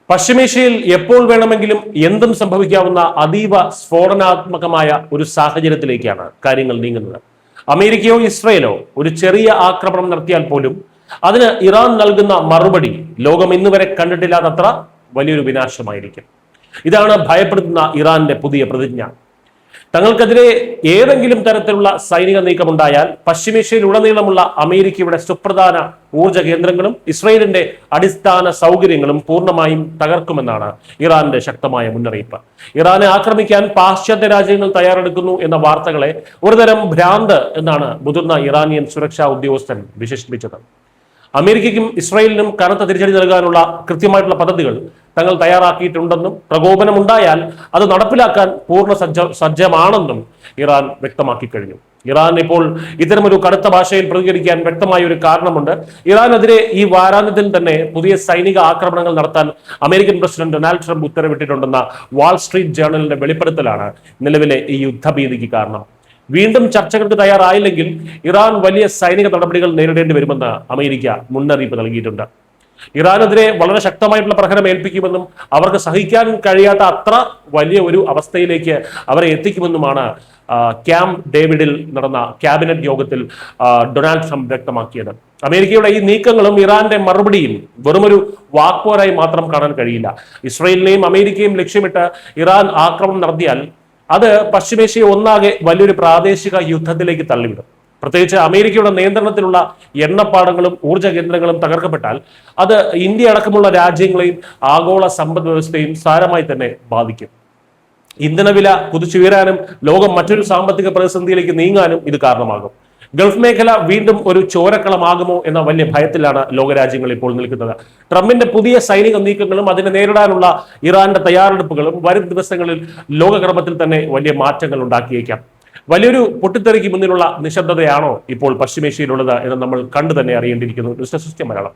പശ്ചിമേഷ്യയിൽ എപ്പോൾ വേണമെങ്കിലും എന്തും സംഭവിക്കാവുന്ന അതീവ സ്ഫോടനാത്മകമായ ഒരു സാഹചര്യത്തിലേക്കാണ് കാര്യങ്ങൾ നീങ്ങുന്നത്. അമേരിക്കയോ ഇസ്രയേലോ ഒരു ചെറിയ ആക്രമണം നടത്തിയാൽ പോലും അതിന് ഇറാൻ നൽകുന്ന മറുപടി ലോകം ഇന്നുവരെ കണ്ടിട്ടില്ലാത്തത്ര വലിയൊരു വിനാശമായിരിക്കും. ഇതാണ് ഭയപ്പെടുത്തുന്ന ഇറാന്റെ പുതിയ പ്രതിജ്ഞ. തങ്ങൾക്കെതിരെ ഏതെങ്കിലും തരത്തിലുള്ള സൈനിക നീക്കമുണ്ടായാൽ പശ്ചിമേഷ്യയിലുടനീളമുള്ള അമേരിക്കയുടെ സുപ്രധാന ഊർജ്ജ കേന്ദ്രങ്ങളും ഇസ്രയേലിന്റെ അടിസ്ഥാന സൗകര്യങ്ങളും പൂർണ്ണമായും തകർക്കുമെന്നാണ് ഇറാന്റെ ശക്തമായ മുന്നറിയിപ്പ്. ഇറാനെ ആക്രമിക്കാൻ പാശ്ചാത്യ രാജ്യങ്ങൾ തയ്യാറെടുക്കുന്നു എന്ന വാർത്തകളെ ഒരുതരം ഭ്രാന്ത് എന്നാണ് മുതിർന്ന ഇറാനിയൻ സുരക്ഷാ ഉദ്യോഗസ്ഥൻ വിശേഷിപ്പിച്ചത്. അമേരിക്കയ്ക്കും ഇസ്രായേലിനും കനത്ത തിരിച്ചടി നൽകാനുള്ള കൃത്യമായിട്ടുള്ള പദ്ധതികൾ തങ്ങൾ തയ്യാറാക്കിയിട്ടുണ്ടെന്നും പ്രകോപനമുണ്ടായാൽ അത് നടപ്പിലാക്കാൻ പൂർണ്ണ സജ്ജമാണെന്നും ഇറാൻ വ്യക്തമാക്കി കഴിഞ്ഞു. ഇറാൻ ഇപ്പോൾ ഇത്തരമൊരു കടുത്ത ഭാഷയിൽ പ്രതികരിക്കാൻ വ്യക്തമായ ഒരു കാരണമുണ്ട്. ഇറാനെതിരെ ഈ വാരാന്ത്യത്തിൽ തന്നെ പുതിയ സൈനിക ആക്രമണങ്ങൾ നടത്താൻ അമേരിക്കൻ പ്രസിഡന്റ് ഡൊണാൾഡ് ട്രംപ് ഉത്തരവിട്ടിട്ടുണ്ടെന്ന വാൾ സ്ട്രീറ്റ് ജേർണലിന്റെ വെളിപ്പെടുത്തലാണ് നിലവിലെ ഈ യുദ്ധഭീതിക്ക് കാരണം. വീണ്ടും ചർച്ചകൾക്ക് തയ്യാറായില്ലെങ്കിൽ ഇറാൻ വലിയ സൈനിക നടപടികൾ നേരിടേണ്ടി വരുമെന്ന് അമേരിക്ക മുന്നറിയിപ്പ് നൽകിയിട്ടുണ്ട്. ഇറാനെതിരെ വളരെ ശക്തമായിട്ടുള്ള പ്രഹരം ഏൽപ്പിക്കുമെന്നും അവർക്ക് സഹിക്കാൻ കഴിയാത്ത അത്ര വലിയ ഒരു അവസ്ഥയിലേക്ക് അവരെ എത്തിക്കുമെന്നുമാണ് ക്യാമ്പ് ഡേവിഡിൽ നടന്ന ക്യാബിനറ്റ് യോഗത്തിൽ ഡൊണാൾഡ് ട്രംപ് വ്യക്തമാക്കിയത്. അമേരിക്കയുടെ ഈ നീക്കങ്ങളും ഇറാന്റെ മറുപടിയും വെറുമൊരു വാക്പോരായി മാത്രം കാണാൻ കഴിയില്ല. ഇസ്രയേലിനെയും അമേരിക്കയും ലക്ഷ്യമിട്ട് ഇറാൻ ആക്രമണം നടത്തിയാൽ അത് പശ്ചിമേഷ്യയെ ഒന്നാകെ വലിയൊരു പ്രാദേശിക യുദ്ധത്തിലേക്ക് തള്ളിവിടും. പ്രത്യേകിച്ച് അമേരിക്കയുടെ നിയന്ത്രണത്തിലുള്ള എണ്ണപ്പാടങ്ങളും ഊർജ്ജ കേന്ദ്രങ്ങളും തകർക്കപ്പെട്ടാൽ അത് ഇന്ത്യ അടക്കമുള്ള രാജ്യങ്ങളെയും ആഗോള സമ്പദ് വ്യവസ്ഥയും സാരമായി തന്നെ ബാധിക്കും. ഇന്ധനവില കുതിച്ചുയരാനും ലോകം മറ്റൊരു സാമ്പത്തിക പ്രതിസന്ധിയിലേക്ക് നീങ്ങാനും ഇത് കാരണമാകും. ഗൾഫ് മേഖല വീണ്ടും ഒരു ചോരക്കളമാകുമോ എന്ന വലിയ ഭയത്തിലാണ് ലോകരാജ്യങ്ങൾ ഇപ്പോൾ നിൽക്കുന്നത്. ട്രംപിന്റെ പുതിയ സൈനിക നീക്കങ്ങളും അതിനെ നേരിടാനുള്ള ഇറാന്റെ തയ്യാറെടുപ്പുകളും വരും ദിവസങ്ങളിൽ ലോകക്രമത്തിൽ തന്നെ വലിയ മാറ്റങ്ങൾ ഉണ്ടാക്കിയേക്കാം. വലിയൊരു പൊട്ടിത്തെറിക്ക് മുന്നിലുള്ള നിശബ്ദതയാണോ ഇപ്പോൾ പശ്ചിമേഷ്യയിലുള്ളത് എന്ന് നമ്മൾ കണ്ടു തന്നെ അറിയേണ്ടിയിരിക്കുന്നു. News desk Malayalam.